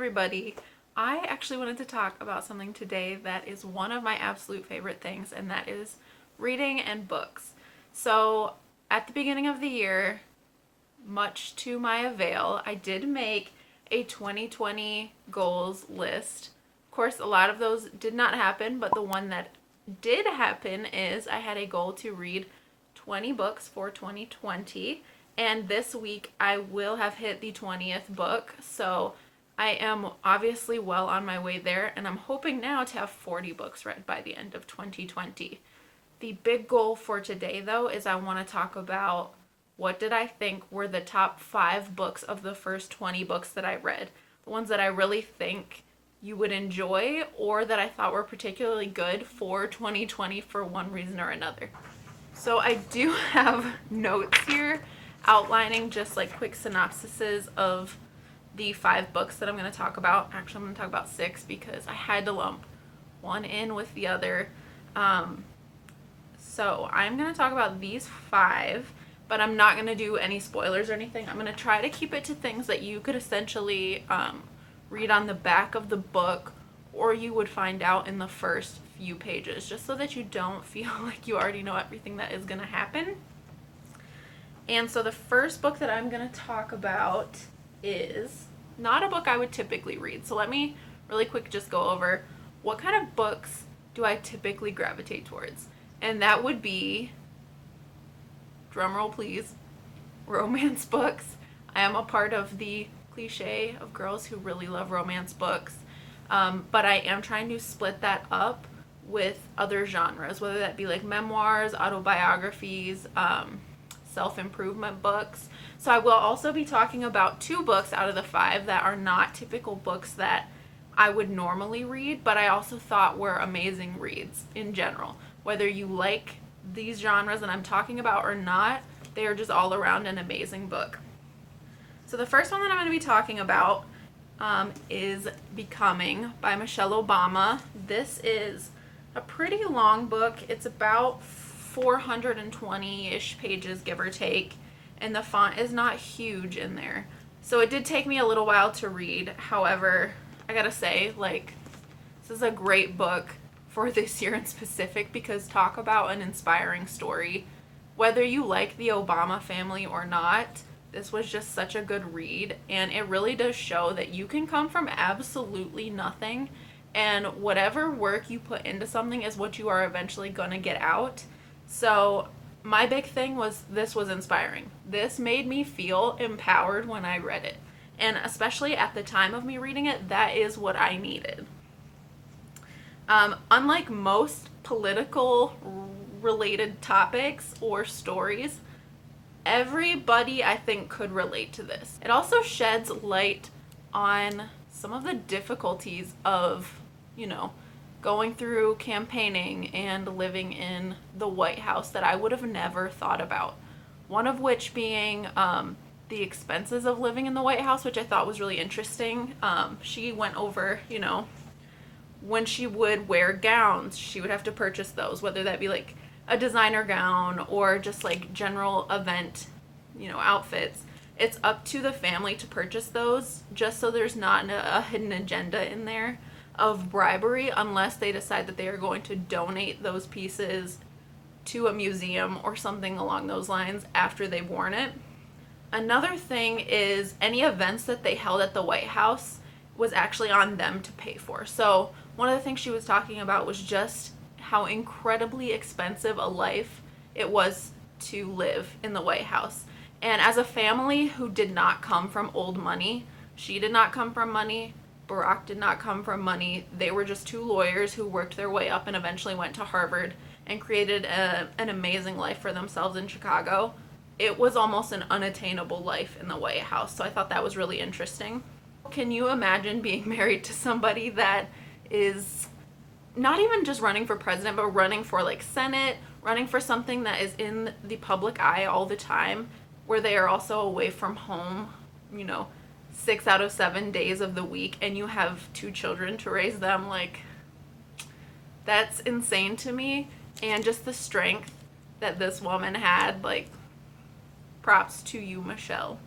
everybody. I actually wanted to talk about something today that is one of my absolute favorite things, and that is reading and books. So, at the beginning of the year, much to my avail, I did make a 2020 goals list. Of course, a lot of those did not happen, but the one that did happen is I had a goal to read 20 books for 2020. And this week I will have hit the 20th book, so I am obviously well on my way there, and I'm hoping now to have 40 books read by the end of 2020. The big goal for today, though, is I want to talk about what did I think were the top 5 books of the first 20 books that I read. The ones that I really think you would enjoy or that I thought were particularly good for 2020 for one reason or another. So I do have notes here outlining just like quick synopsises of the 5 books that I'm going to talk about. Actually, I'm going to talk about 6 because I had to lump one in with the other. So I'm going to talk about these 5, but I'm not going to do any spoilers or anything. I'm going to try to keep it to things that you could essentially read on the back of the book, or you would find out in the first few pages, just so that you don't feel like you already know everything that is going to happen. And so the first book that I'm going to talk about is not a book I would typically read. So let me really quick just go over what kind of books do I typically gravitate towards. And that would be, drumroll please, romance books. I am a part of the cliche of girls who really love romance books. But I am trying to split that up with other genres, whether that be like memoirs, autobiographies, self-improvement books. So I will also be talking about 2 books out of the 5 that are not typical books that I would normally read, but I also thought were amazing reads in general. Whether you like these genres that I'm talking about or not, they are just all around an amazing book. So the first one that I'm going to be talking about is Becoming by Michelle Obama. This is a pretty long book. It's about 420-ish pages, give or take, and the font is not huge in there. So it did take me a little while to read. However, I gotta say, this is a great book for this year in specific, because talk about an inspiring story. Whether you like the Obama family or not, this was just such a good read, and it really does show that you can come from absolutely nothing, and whatever work you put into something is what you are eventually going to get out. So my big thing was this was inspiring. This made me feel empowered when I read it. And especially at the time of me reading it, that is what I needed. Unlike most political related topics or stories, everybody I think could relate to this. It also sheds light on some of the difficulties of, going through campaigning and living in the White House that I would have never thought about. One of which being the expenses of living in the White House, which I thought was really interesting. She went over, when she would wear gowns, she would have to purchase those, whether that be like a designer gown or just like general event, outfits. It's up to the family to purchase those, just so there's not a hidden agenda in there of bribery, unless they decide that they are going to donate those pieces to a museum or something along those lines after they've worn it. Another thing is any events that they held at the White House was actually on them to pay for. So one of the things she was talking about was just how incredibly expensive a life it was to live in the White House. And as a family who did not come from old money, she did not come from money, Barack did not come from money. They were just 2 lawyers who worked their way up and eventually went to Harvard and created an amazing life for themselves in Chicago. It was almost an unattainable life in the White House, so I thought that was really interesting. Can you imagine being married to somebody that is not even just running for president, but running for Senate, running for something that is in the public eye all the time, where they are also away from home, 6 out of 7 days of the week, and you have 2 children to raise them? That's insane to me. And just the strength that this woman had, props to you, Michelle.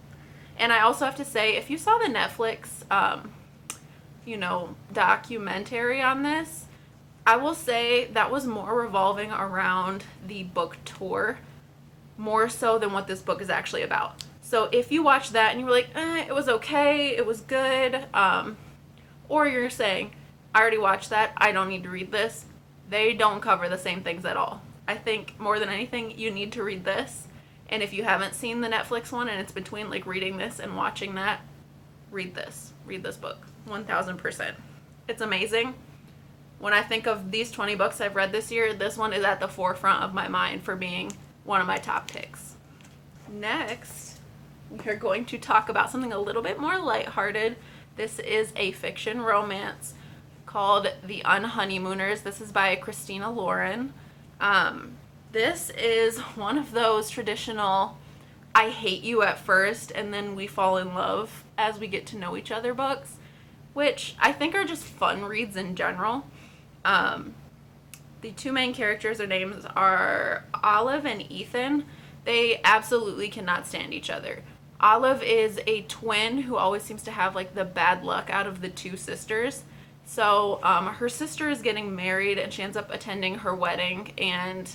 And I also have to say, if you saw the Netflix documentary on this. I will say that was more revolving around the book tour, more so than what this book is actually about. So if you watch that and you were like, it was okay, it was good, or you're saying, I already watched that, I don't need to read this, they don't cover the same things at all. I think more than anything, you need to read this. And if you haven't seen the Netflix one and it's between like reading this and watching that, read this. Read this book. 1000%. It's amazing. When I think of these 20 books I've read this year, this one is at the forefront of my mind for being one of my top picks. Next, we're going to talk about something a little bit more lighthearted. This is a fiction romance called The Honeymooners. This is by Christina Lauren. This is one of those traditional I hate you at first and then we fall in love as we get to know each other books, which I think are just fun reads in general. The two main characters, their names are Olive and Ethan. They absolutely cannot stand each other. Olive is a twin who always seems to have like the bad luck out of the two sisters. So her sister is getting married and she ends up attending her wedding, and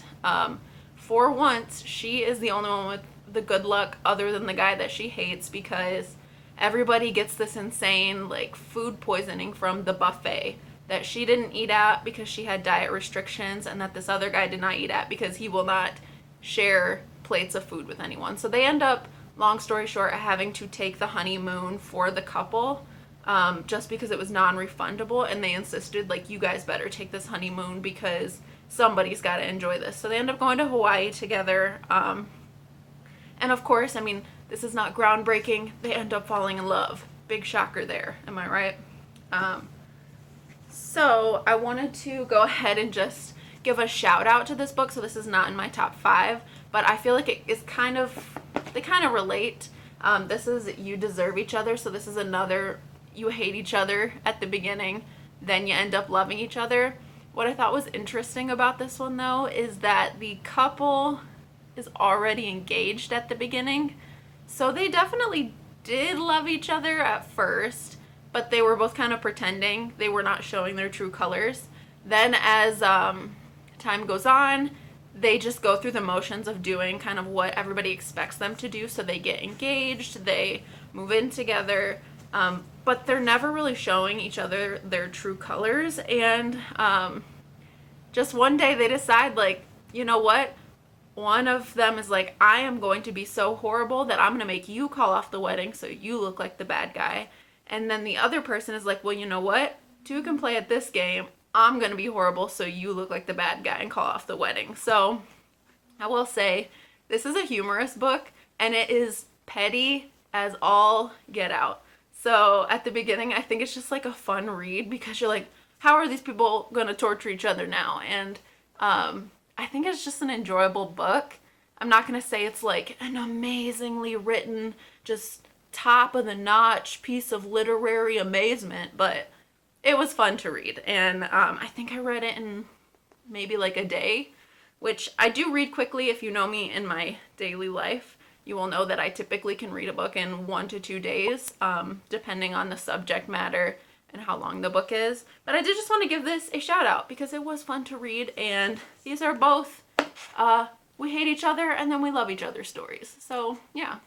for once she is the only one with the good luck other than the guy that she hates, because everybody gets this insane like food poisoning from the buffet that she didn't eat at because she had diet restrictions, and that this other guy did not eat at because he will not share plates of food with anyone. So they end up, long story short, having to take the honeymoon for the couple, just because it was non-refundable, and they insisted like, you guys better take this honeymoon because somebody's got to enjoy this. So they end up going to Hawaii together, and of course, I mean, this is not groundbreaking, they end up falling in love. Big shocker there, am I right? So I wanted to go ahead and just give a shout out to this book. So this is not in my top 5, but I feel like it is they kind of relate. This is You Deserve Each Other. So this is another, you hate each other at the beginning, then you end up loving each other. What I thought was interesting about this one though is that the couple is already engaged at the beginning. So they definitely did love each other at first, but they were both kind of pretending. They were not showing their true colors. Then as time goes on, they just go through the motions of doing kind of what everybody expects them to do. So they get engaged, they move in together, but they're never really showing each other their true colors. And just one day they decide, like, you know what? One of them is like, I am going to be so horrible that I'm going to make you call off the wedding so you look like the bad guy. And then the other person is like, well, you know what? Two can play at this game. I'm going to be horrible so you look like the bad guy and call off the wedding. So I will say this is a humorous book, and it is petty as all get out. So at the beginning, I think it's just like a fun read because you're like, how are these people going to torture each other now? And I think it's just an enjoyable book. I'm not going to say it's like an amazingly written, just top of the notch piece of literary amazement, but it was fun to read. And I think I read it in maybe like a day, which I do read quickly. If you know me in my daily life, you will know that I typically can read a book in 1 to 2 days, depending on the subject matter and how long the book is. But I did just want to give this a shout out because it was fun to read, and these are both we hate each other and then we love each other stories. So yeah.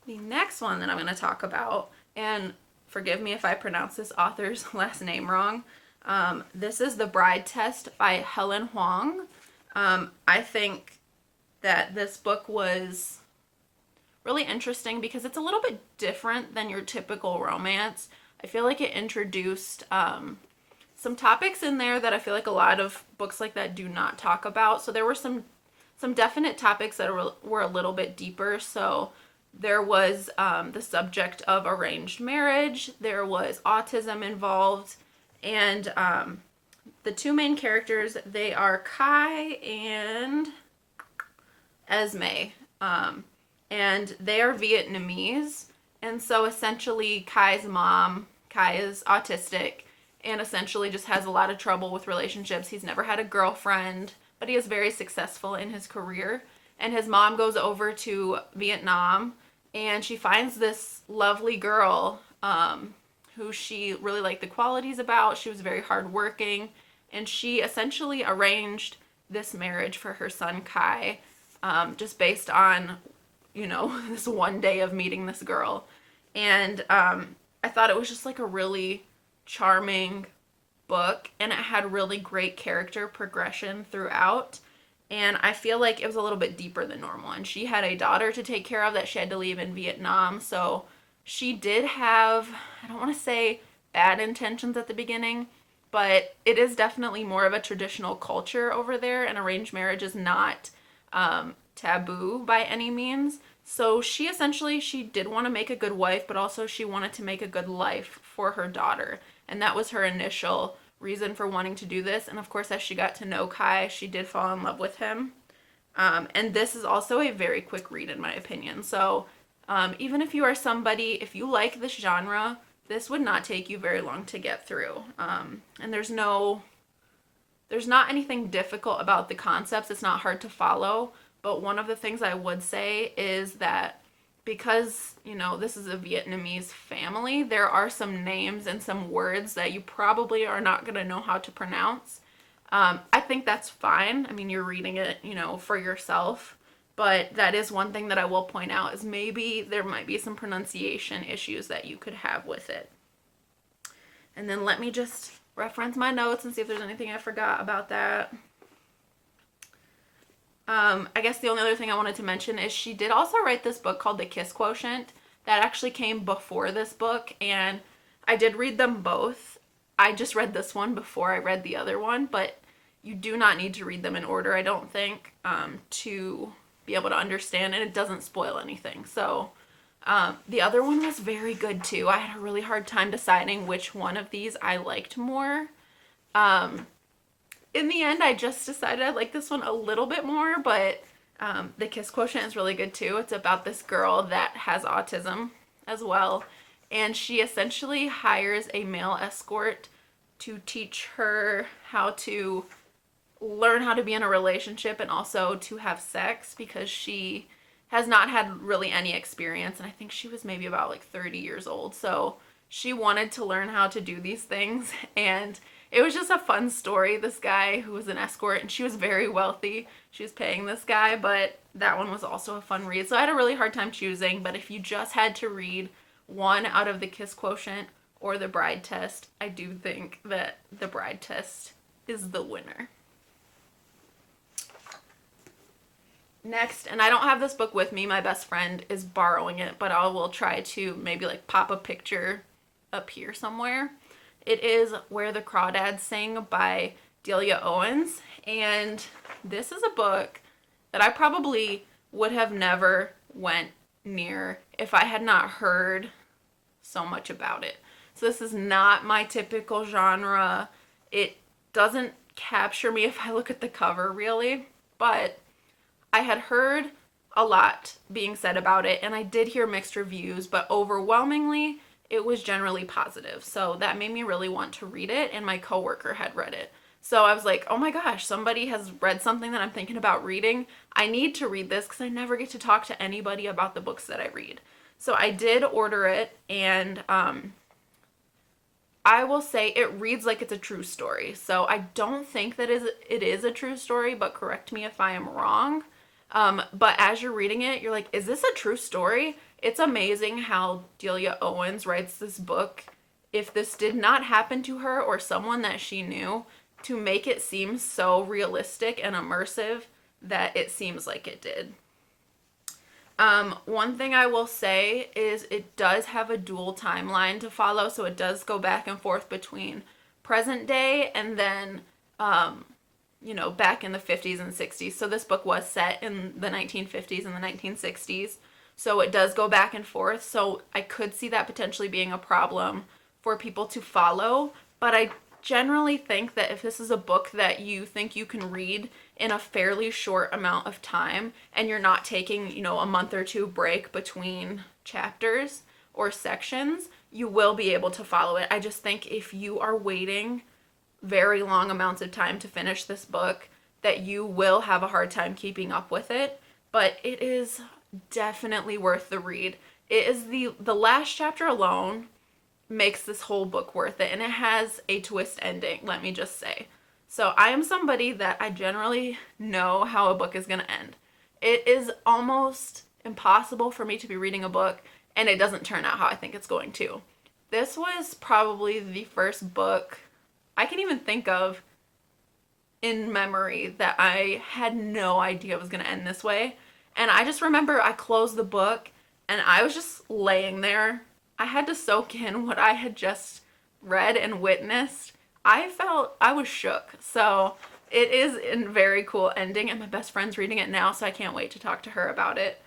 The next one that I'm going to talk about, and forgive me if I pronounce this author's last name wrong, this is The Bride Test by Helen Huang. I think that this book was really interesting because it's a little bit different than your typical romance. I feel like it introduced some topics in there that I feel like a lot of books like that do not talk about. So there were some definite topics that were a little bit deeper. So there was the subject of arranged marriage, there was autism involved, and the two main characters, they are Kai and Esme, and they are Vietnamese. And so essentially Kai's mom, Kai is autistic and essentially just has a lot of trouble with relationships. He's never had a girlfriend, but he is very successful in his career. And his mom goes over to Vietnam and she finds this lovely girl who she really liked the qualities about. She was very hardworking, and she essentially arranged this marriage for her son Kai, just based on, this one day of meeting this girl. And I thought it was just like a really charming book, and it had really great character progression throughout. And I feel like it was a little bit deeper than normal. And she had a daughter to take care of that she had to leave in Vietnam. So she did have, I don't want to say bad intentions at the beginning, but it is definitely more of a traditional culture over there, and arranged marriage is not taboo by any means. So she did want to make a good wife, but also she wanted to make a good life for her daughter. And that was her initial reason for wanting to do this. And of course, as she got to know Kai, she did fall in love with him. And this is also a very quick read, in my opinion. So even if you are somebody, if you like this genre, this would not take you very long to get through. And there's not anything difficult about the concepts. It's not hard to follow. But one of the things I would say is that because, this is a Vietnamese family, there are some names and some words that you probably are not going to know how to pronounce. I think that's fine. I mean, you're reading it, for yourself. But that is one thing that I will point out, is maybe there might be some pronunciation issues that you could have with it. And then let me just reference my notes and see if there's anything I forgot about that. I guess the only other thing I wanted to mention is she did also write this book called The Kiss Quotient that actually came before this book, and I did read them both. I just read this one before I read the other one, but you do not need to read them in order, I don't think, to be able to understand, and it doesn't spoil anything. So the other one was very good too. I had a really hard time deciding which one of these I liked more. In the end, I just decided I like this one a little bit more, but The Kiss Quotient is really good too. It's about this girl that has autism as well, and she essentially hires a male escort to teach her how to learn how to be in a relationship and also to have sex, because she has not had really any experience, and I think she was maybe about like 30 years old. So she wanted to learn how to do these things, and it was just a fun story. This guy who was an escort, and she was very wealthy. She was paying this guy, but that one was also a fun read. So I had a really hard time choosing, but if you just had to read one out of The Kiss Quotient or The Bride Test, I do think that The Bride Test is the winner. Next, and I don't have this book with me, my best friend is borrowing it, but I will try to maybe like pop a picture up here somewhere. It is Where the Crawdads Sing by Delia Owens, and this is a book that I probably would have never went near if I had not heard so much about it. So this is not my typical genre. It doesn't capture me if I look at the cover, really, but I had heard a lot being said about it, and I did hear mixed reviews, but overwhelmingly it was generally positive. So that made me really want to read it, and my coworker had read it. So I was like, oh my gosh, somebody has read something that I'm thinking about reading. I need to read this because I never get to talk to anybody about the books that I read. So I did order it, and I will say it reads like it's a true story. So I don't think that it is a true story, but correct me if I am wrong. But as you're reading it, you're like, is this a true story? It's amazing how Delia Owens writes this book, if this did not happen to her or someone that she knew, to make it seem so realistic and immersive that it seems like it did. One thing I will say is it does have a dual timeline to follow, so it does go back and forth between present day and then, back in the 50s and 60s. So this book was set in the 1950s and the 1960s. So it does go back and forth. So I could see that potentially being a problem for people to follow. But I generally think that if this is a book that you think you can read in a fairly short amount of time, and you're not taking, a month or two break between chapters or sections, you will be able to follow it. I just think if you are waiting very long amounts of time to finish this book, that you will have a hard time keeping up with it. But it is definitely worth the read. It is the last chapter alone makes this whole book worth it, and it has a twist ending, let me just say. So I am somebody that I generally know how a book is going to end. It is almost impossible for me to be reading a book and it doesn't turn out how I think it's going to. This was probably the first book I can even think of in memory that I had no idea it was going to end this way. And I just remember I closed the book and I was just laying there. I had to soak in what I had just read and witnessed. I was shook. So it is a very cool ending, and my best friend's reading it now, so I can't wait to talk to her about it.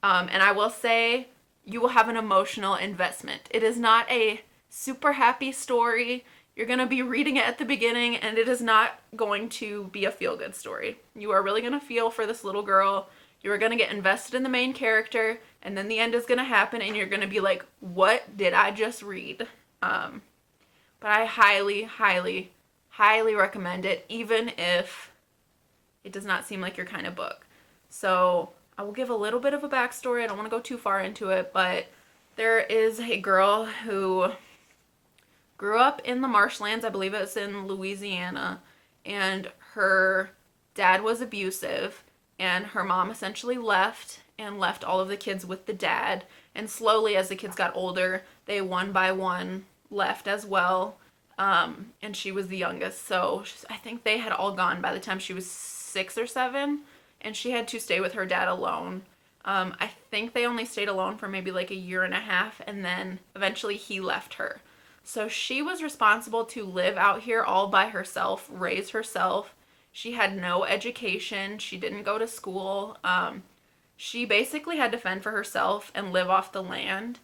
And I will say, you will have an emotional investment. It is not a super happy story. You're going to be reading it at the beginning, and it is not going to be a feel-good story. You are really going to feel for this little girl. You are going to get invested in the main character, and then the end is going to happen, and you're going to be like, what did I just read? But I highly, highly, highly recommend it, even if it does not seem like your kind of book. So I will give a little bit of a backstory. I don't want to go too far into it, but there is a girl who grew up in the marshlands. I believe it's in Louisiana, and her dad was abusive, and her mom essentially left and left all of the kids with the dad. And slowly, as the kids got older, they one by one left as well. And she was the youngest, so I think they had all gone by the time she was 6 or 7, and she had to stay with her dad alone. I think they only stayed alone for maybe like a year and a half, and then eventually he left her. So she was responsible to live out here all by herself, raise herself. She had no education. She didn't go to school. She basically had to fend for herself and live off the land.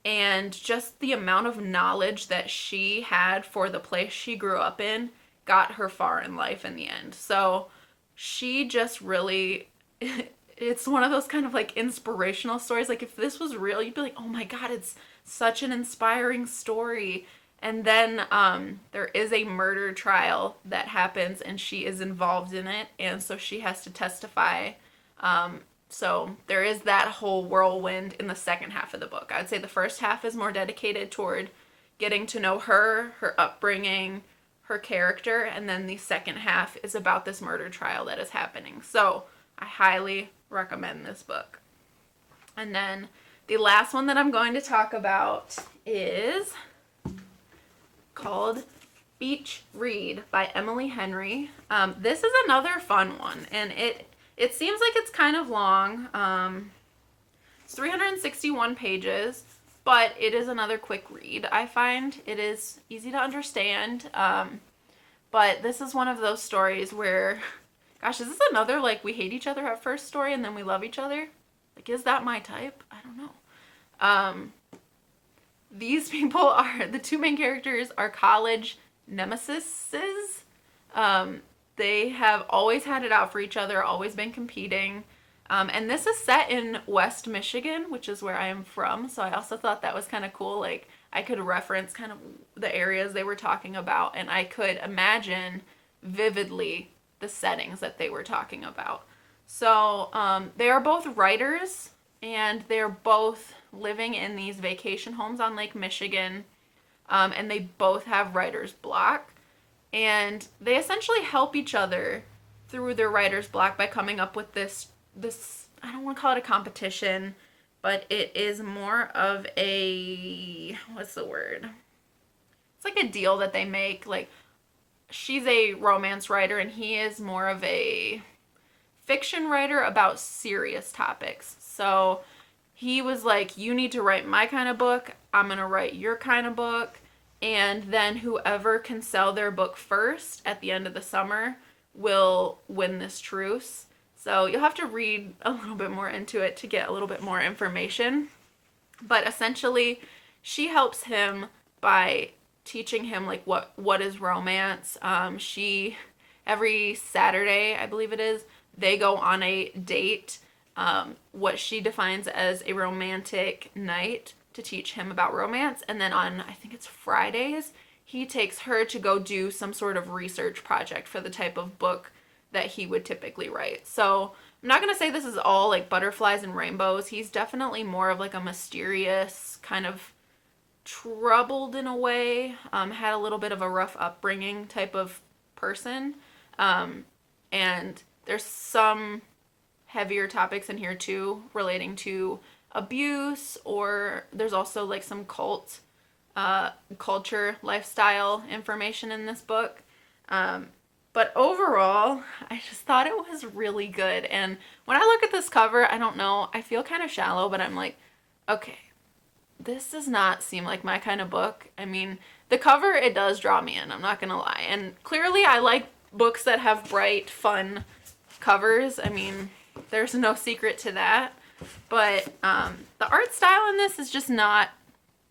And just the amount of knowledge that she had for the place she grew up in got her far in life in the end. So she just really, it's one of those kind of like inspirational stories. Like if this was real, you'd be like, oh my God, it's such an inspiring story. And then there is a murder trial that happens, and she is involved in it. And so she has to testify. So there is that whole whirlwind in the second half of the book. I'd say the first half is more dedicated toward getting to know her, her upbringing, her character, and then the second half is about this murder trial that is happening. So I highly recommend this book. And then the last one that I'm going to talk about is called Beach Read by Emily Henry. This is another fun one, and it seems like it's kind of long. It's 361 pages, but it is another quick read. I find it is easy to understand, but this is one of those stories where, gosh, is this another like we hate each other at first story and then we love each other? Like, is that my type? I don't know. These people are, the two main characters are college nemesises. They have always had it out for each other, always been competing. And this is set in West Michigan, which is where I am from. So I also thought that was kind of cool. Like, I could reference kind of the areas they were talking about, and I could imagine vividly the settings that they were talking about. So they are both writers, and they're both living in these vacation homes on Lake Michigan. And they both have writer's block. And they essentially help each other through their writer's block by coming up with this, I don't want to call it a competition, but it is more of a, what's the word? It's like a deal that they make. Like, she's a romance writer and he is more of a fiction writer about serious topics. So he was like, you need to write my kind of book. I'm going to write your kind of book. And then whoever can sell their book first at the end of the summer will win this truce. So you'll have to read a little bit more into it to get a little bit more information. But essentially, she helps him by teaching him like what is romance. Every Saturday, I believe it is, they go on a date, what she defines as a romantic night, to teach him about romance. And then on, I think it's Fridays, he takes her to go do some sort of research project for the type of book that he would typically write. So I'm I'm not going to say this is all like butterflies and rainbows. He's definitely more of like a mysterious, kind of troubled in a way, had a little bit of a rough upbringing type of person. And there's some heavier topics in here too relating to abuse, or there's also like some culture, lifestyle information in this book. But overall, I just thought it was really good. And when I look at this cover, I don't know, I feel kind of shallow, but I'm like, okay, this does not seem like my kind of book. I mean, the cover, it does draw me in, I'm not gonna lie. And clearly I like books that have bright, fun covers. I mean, there's no secret to that. But the art style in this is just not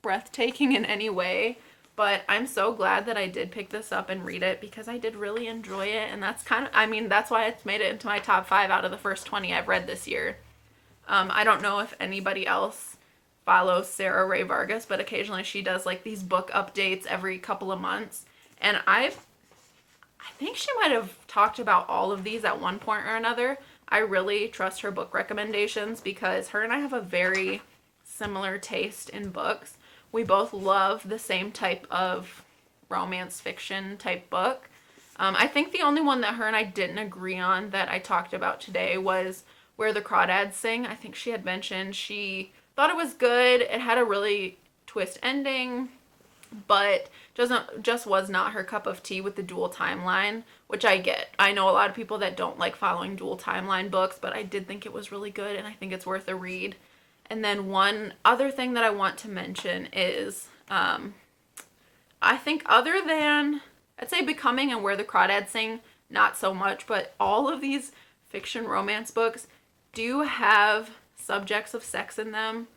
breathtaking in any way. But I'm so glad that I did pick this up and read it, because I did really enjoy it. And that's kind of, I mean, that's why it's made it into my top 5 out of the first 20 I've read this year. I don't know if anybody else follows Sarah Ray Vargas, but occasionally she does like these book updates every couple of months. And I think she might have talked about all of these at one point or another. I really trust her book recommendations because her and I have a very similar taste in books. We both love the same type of romance fiction type book. I think the only one that her and I didn't agree on that I talked about today was Where the Crawdads Sing. I think she had mentioned she thought it was good. It had a really twist ending, but just was not her cup of tea with the dual timeline, which I get. I know a lot of people that don't like following dual timeline books, but I did think it was really good, and I think it's worth a read. And then one other thing that I want to mention is, I think other than, I'd say Becoming and Where the Crawdads Sing, not so much, but all of these fiction romance books do have subjects of sex in them.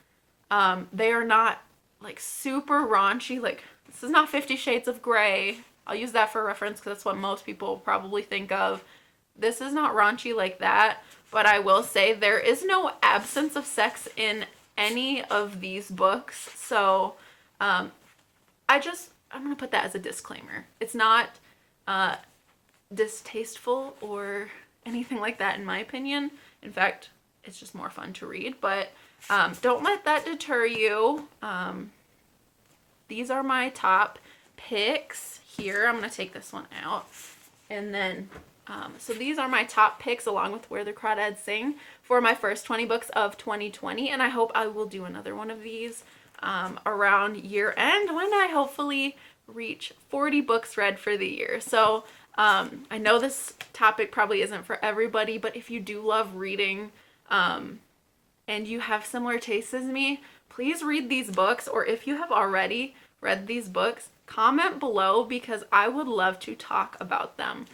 They are not like super raunchy, like this is not 50 Shades of Grey. I'll use that for reference because that's what most people probably think of. This is not raunchy like that, but I will say there is no absence of sex in any of these books. So I'm going to put that as a disclaimer. It's not distasteful or anything like that in my opinion. In fact, it's just more fun to read, but don't let that deter you. These are my top picks here. I'm going to take this one out. And then, so these are my top picks along with Where the Crawdads Sing for my first 20 books of 2020. And I hope I will do another one of these around year end when I hopefully reach 40 books read for the year. So I know this topic probably isn't for everybody, but if you do love reading and you have similar tastes as me, please read these books, or if you have already read these books, comment below because I would love to talk about them.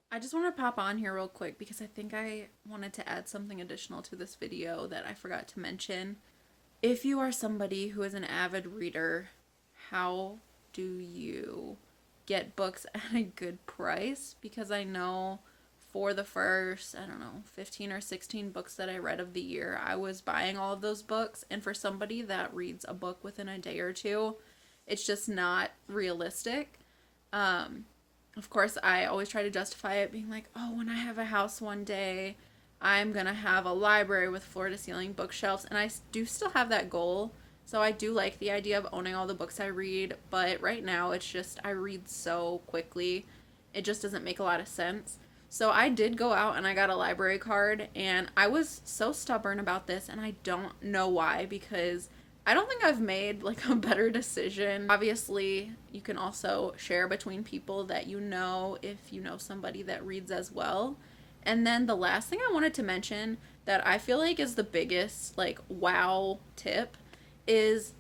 I just want to pop on here real quick because I think I wanted to add something additional to this video that I forgot to mention. If you are somebody who is an avid reader, how do you get books at a good price? Because I know for the first, 15 or 16 books that I read of the year, I was buying all of those books. And for somebody that reads a book within a day or two, it's just not realistic. Of course, I always try to justify it being like, oh, when I have a house one day, I'm going to have a library with floor-to-ceiling bookshelves. And I do still have that goal. So I do like the idea of owning all the books I read. But right now, it's just I read so quickly. It just doesn't make a lot of sense. So I did go out and I got a library card. And I was so stubborn about this. And I don't know why, because I don't think I've made like a better decision. Obviously, you can also share between people that you know if you know somebody that reads as well. And then the last thing I wanted to mention that I feel like is the biggest like wow tip is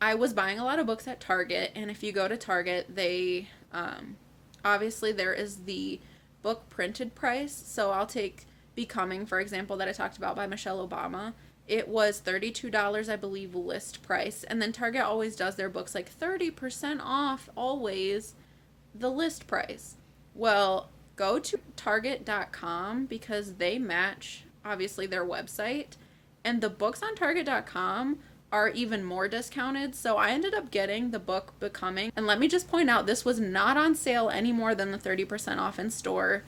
I was buying a lot of books at Target, and if you go to Target, they obviously there is the book printed price. So I'll take Becoming, for example, that I talked about by Michelle Obama. It was $32, I believe, list price. And then Target always does their books like 30% off, always, the list price. Well, go to Target.com because they match, obviously, their website. And the books on Target.com are even more discounted. So I ended up getting the book Becoming. And let me just point out, this was not on sale any more than the 30% off in store.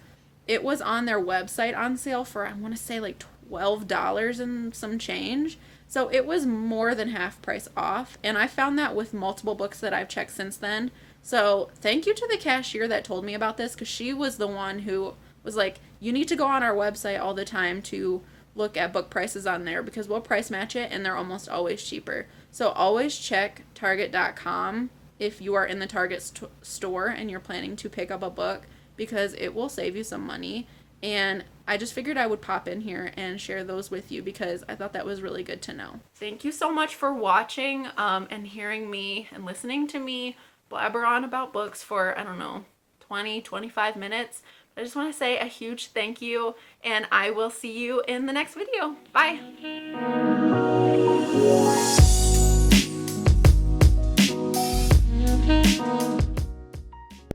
it was on their website on sale for, I want to say like $12 and some change. So it was more than half price off. And I found that with multiple books that I've checked since then. So thank you to the cashier that told me about this, because she was the one who was like, you need to go on our website all the time to look at book prices on there, because we'll price match it and they're almost always cheaper. So always check Target.com if you are in the Target store and you're planning to pick up a book, because it will save you some money. And I just figured I would pop in here and share those with you because I thought that was really good to know. Thank you so much for watching and hearing me and listening to me blabber on about books for, I don't know, 20, 25 minutes. I just want to say a huge thank you, and I will see you in the next video. Bye!